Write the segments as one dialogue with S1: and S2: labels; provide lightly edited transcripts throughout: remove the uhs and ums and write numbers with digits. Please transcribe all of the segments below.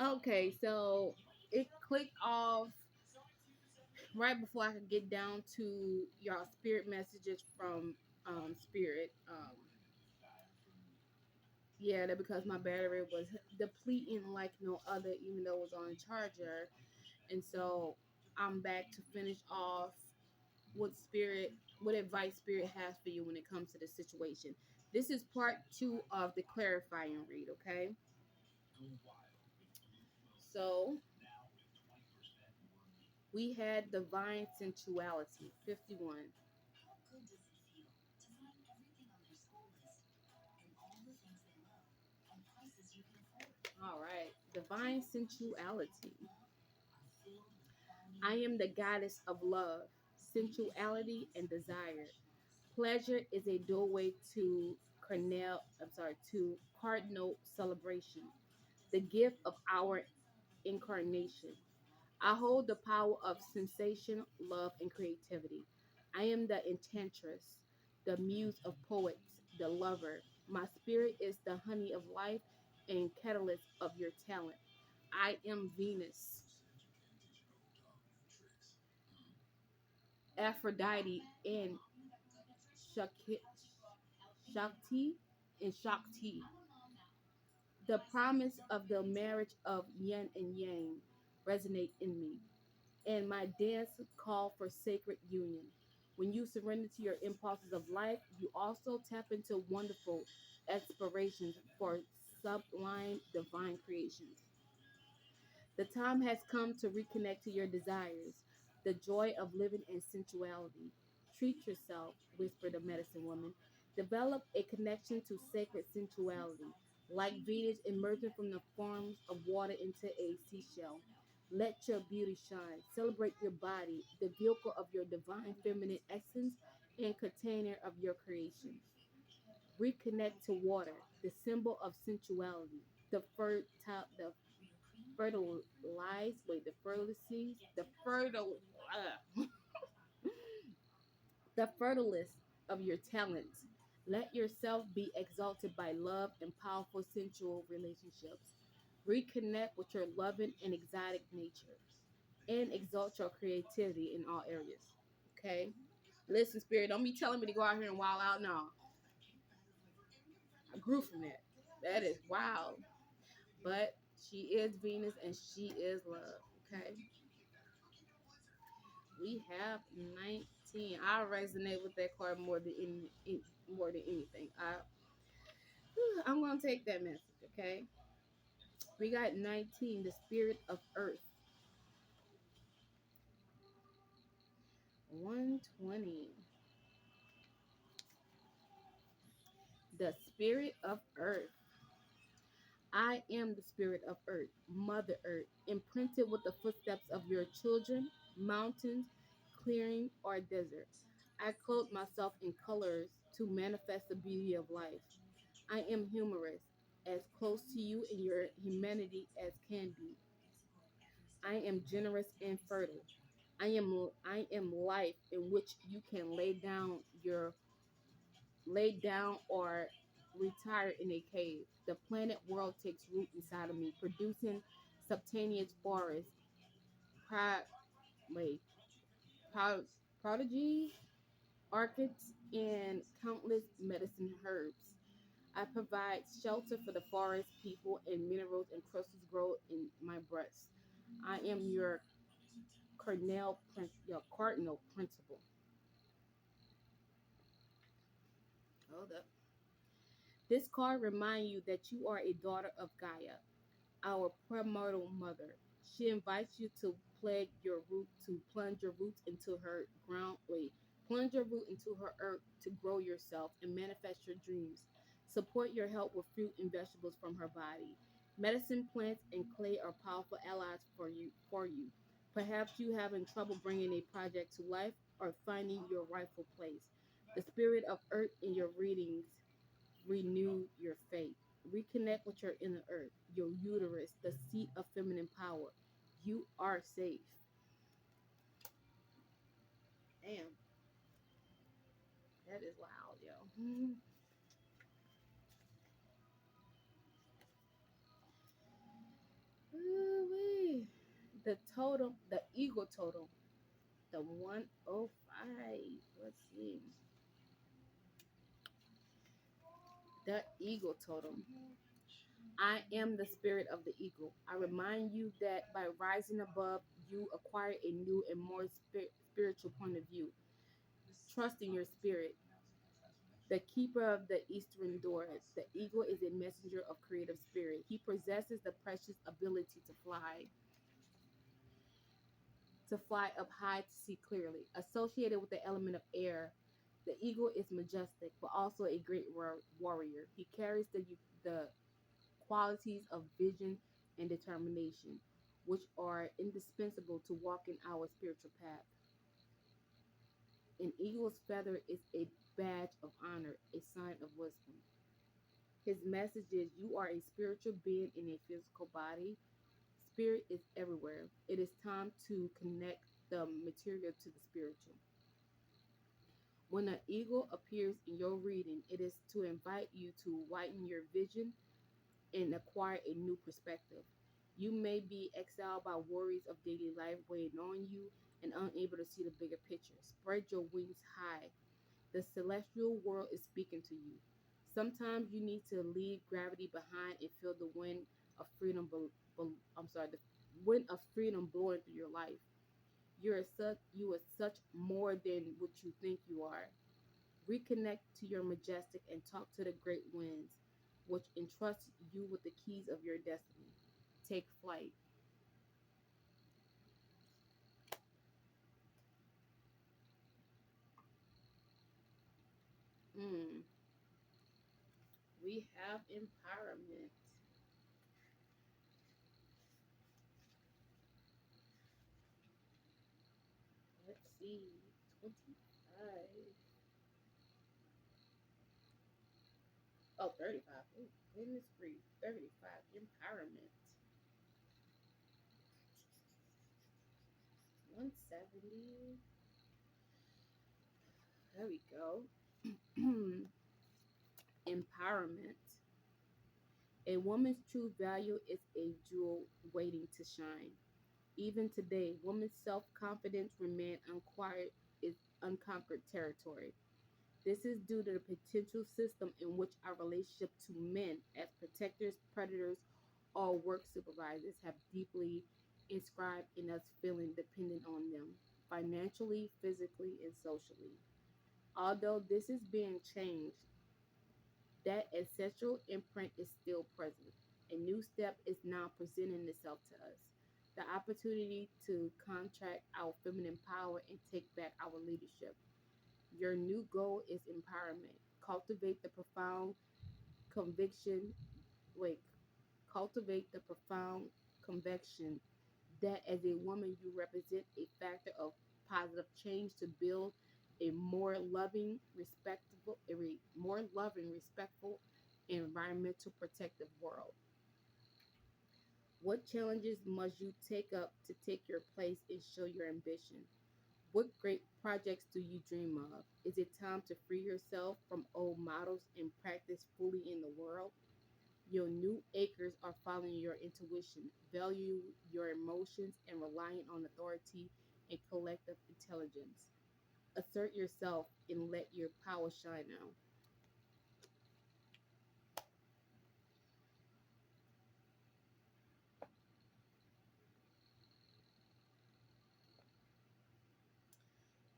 S1: Okay, so it clicked off right before I could get down to y'all spirit messages from spirit. Yeah, that because my battery was depleting like no other, even though it was on a charger. And so I'm back to finish off what advice spirit has for you when it comes to the situation. This is part two of the clarifying read, okay? So we had divine sensuality, 51. All right, divine sensuality. I am the goddess of love, sensuality, and desire. Pleasure is a doorway to cardinal celebration, the gift of our incarnation. I hold the power of sensation, love, and creativity. I am the enchantress, the muse of poets, the lover. My spirit is the honey of life and catalyst of your talent. I am Venus, Aphrodite, and Shakti, Shakti, and Shakti. The promise of the marriage of yin and yang resonate in me, and my dance call for sacred union. When you surrender to your impulses of life, you also tap into wonderful aspirations for sublime divine creations. The time has come to reconnect to your desires, the joy of living in sensuality. Treat yourself, whispered the medicine woman. Develop a connection to sacred sensuality, like Venus emerging from the forms of water into a seashell. Let your beauty shine. Celebrate your body, the vehicle of your divine feminine essence and container of your creations. Reconnect to water, the symbol of sensuality, the the fertilize, wait, the fertilities, the fertilist of your talents. Let yourself be exalted by love and powerful sensual relationships. Reconnect with your loving and exotic nature and exalt your creativity in all areas. Okay? Listen, Spirit, don't be telling me to go out here and wild out now. I grew from that. That is wild. But she is Venus and she is love. Okay? We have 19. I resonate with that card more than anything. I'm gonna take that message, okay? We got 19, the spirit of earth. 120, the spirit of earth. I am the spirit of earth, Mother Earth, imprinted with the footsteps of your children, mountains, clearing, or deserts. I clothe myself in colors to manifest the beauty of life. I am humorous, as close to you in your humanity as can be. I am generous and fertile. I am life in which you can lay down or retire in a cave. The planet world takes root inside of me, producing subterraneous forests, pro, wait, pro, prodigies, orchids, and countless medicine herbs. I provide shelter for the forest, people, and minerals and crystals grow in my breast. I am your cardinal principle. Hold up. This card reminds you that you are a daughter of Gaia, our primordial mother. She invites you to plunge your roots into her ground. Wait, plunge your root into her earth to grow yourself and manifest your dreams. Support your health with fruit and vegetables from her body. Medicine plants and clay are powerful allies for you. Perhaps you having trouble bringing a project to life or finding your rightful place. The spirit of earth in your readings renew your faith. Reconnect with your inner earth, your uterus, the seat of feminine power. You are safe. Damn, that is loud, yo. The totem, the eagle totem, the 105. Let's see. The eagle totem. I am the spirit of the eagle. I remind you that by rising above, you acquire a new and more spiritual point of view. Trust in your spirit. The keeper of the eastern door. The eagle is a messenger of creative spirit. He possesses the precious ability to fly up high to see clearly. Associated with the element of air, the eagle is majestic, but also a great warrior. He carries the qualities of vision and determination, which are indispensable to walk in our spiritual path. An eagle's feather is a badge of honor, a sign of wisdom. His message is you are a spiritual being in a physical body. Spirit is everywhere. It is time to connect the material to the spiritual. When an eagle appears in your reading, it is to invite you to widen your vision and acquire a new perspective. You may be exiled by worries of daily life weighing on you and unable to see the bigger picture. Spread your wings high. The celestial world is speaking to you. Sometimes you need to leave gravity behind and feel the wind of freedom. The wind of freedom blowing through your life. You are such more than what you think you are. Reconnect to your majestic and talk to the great winds, which entrust you with the keys of your destiny. Take flight. Mm, we have empowerment. Let's see. 25. Oh, 35. Oh, goodness grief. 35. Empowerment. 170. There we go. Empowerment. A woman's true value is a jewel waiting to shine. Even today, women's self-confidence remains unconquered territory. This is due to the potential system in which our relationship to men as protectors, predators, or work supervisors have deeply inscribed in us feeling dependent on them, financially, physically, and socially. Although this is being changed, that ancestral imprint is still present. A new step is now presenting itself to us. The opportunity to contract our feminine power and take back our leadership. Your new goal is empowerment. Cultivate the profound conviction, wait, cultivate the profound conviction that as a woman you represent a factor of positive change to build a more loving, respectful, and environmental protective world. What challenges must you take up to take your place and show your ambition? What great projects do you dream of? Is it time to free yourself from old models and practice fully in the world? Your new acres are following your intuition, value your emotions, and relying on authority and collective intelligence. Assert yourself and let your power shine out.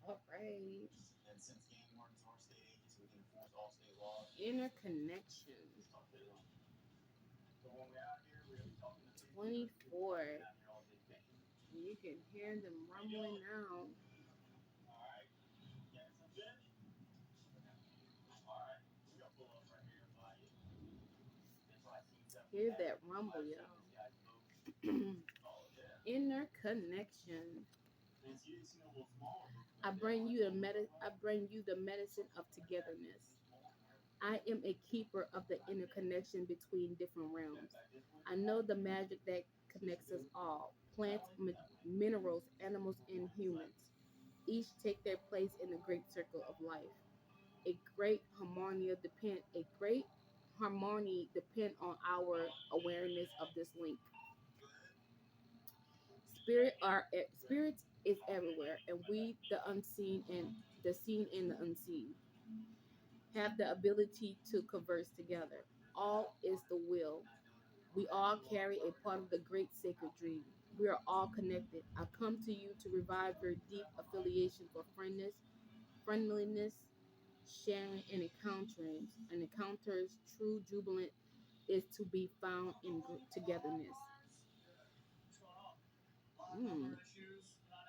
S1: All right. Interconnection. 24. You can hear them rumbling now. Hear that rumble, y'all. Inner connection. I bring you the medicine of togetherness. I am a keeper of the interconnection between different realms. I know the magic that connects us all plants, minerals, animals, and humans. Each take their place in the great circle of life. A great harmony depend on our awareness of this link. spirits is everywhere, and we, the unseen and the seen and the unseen, have the ability to converse together. All is the will. We all carry a part of the great sacred dream. We are all connected. I come to you to revive your deep affiliation for friendliness, sharing, and encountering. And encounters true jubilant is to be found in togetherness. Mm.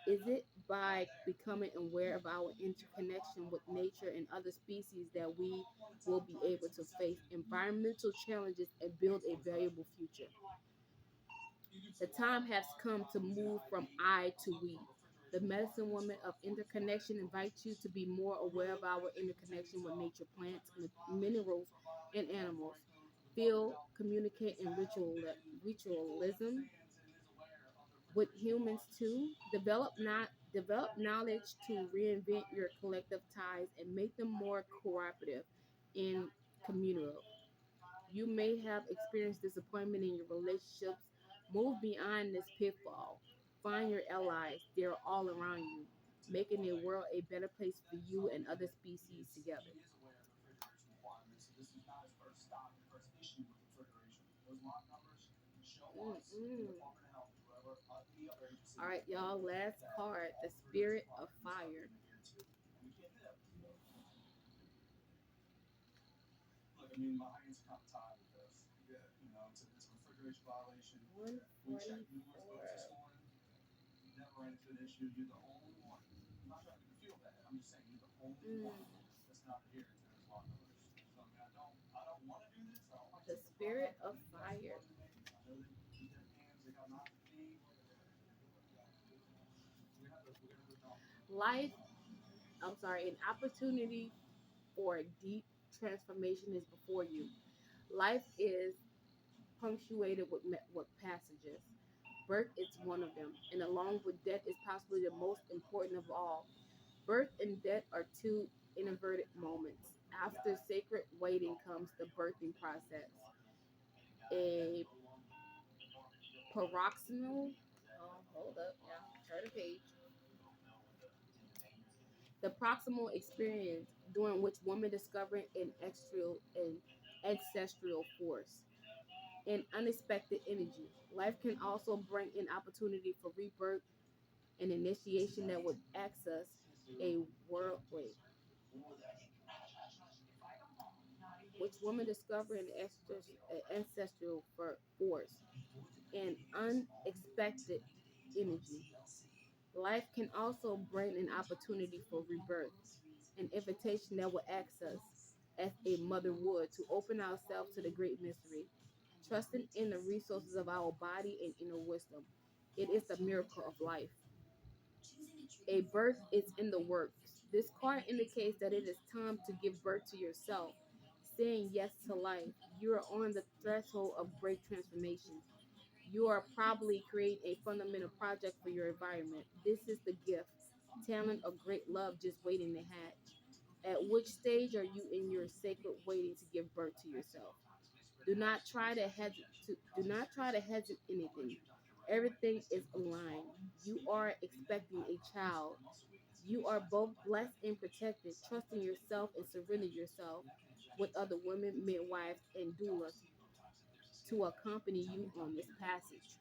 S1: Is it by becoming aware of our interconnection with nature and other species that we will be able to face environmental challenges and build a valuable future? The time has come to move from I to we. The medicine woman of interconnection invites you to be more aware of our interconnection with nature, plants, minerals, and animals. Feel, communicate, and ritualism with humans too. Develop knowledge to reinvent your collective ties and make them more cooperative and communal. You may have experienced disappointment in your relationships. Move beyond this pitfall. Find your allies. They're all around you, making the world a better place for you and other species together. Mm-mm. All right, y'all. Last card, the Spirit of Fire. 144. Mm. The Spirit of Fire. Life, an opportunity for a deep transformation is before you. Life is punctuated with passages. Birth is one of them, and along with death is possibly the most important of all. Birth and death are two inverted moments. After sacred waiting comes the birthing process, a paroxysmal. Oh, hold up, yeah, turn the page. The proximal experience during which women discover an ancestral force, an unexpected energy. Life can also bring an opportunity for rebirth, an initiation that would access a world wait, which women discover an ancestral force, an unexpected energy. Life can also bring an opportunity for rebirth, an invitation that will ask us, as a mother would, to open ourselves to the great mystery, trusting in the resources of our body and inner wisdom. It is the miracle of life. A birth is in the works. This card indicates that it is time to give birth to yourself, saying yes to life. You are on the threshold of great transformation. You are probably creating a fundamental project for your environment. This is the gift, talent, or great love just waiting to hatch. At which stage are you in your sacred waiting to give birth to yourself? Do not try to hesitate anything. Everything is aligned. You are expecting a child. You are both blessed and protected, trusting yourself and surrender yourself with other women, midwives, and doulas to accompany you on this passage.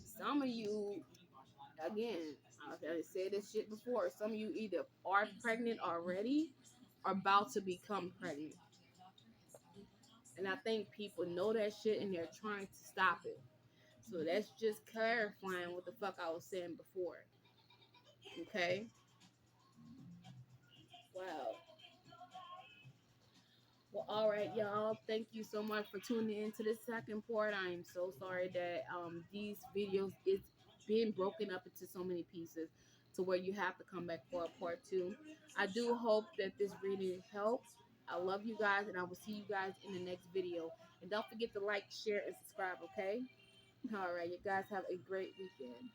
S1: Some of you, again, I've said this shit before, some of you either are pregnant already or about to become pregnant. And I think people know that shit and they're trying to stop it. So that's just clarifying what the fuck I was saying before. Okay? Wow. Well, all right, y'all. Thank you so much for tuning in to the second part. I am so sorry that these videos is being broken up into so many pieces to where you have to come back for a part two. I do hope that this reading helps. I love you guys, and I will see you guys in the next video. And don't forget to like, share, and subscribe. Okay? All right, you guys have a great weekend.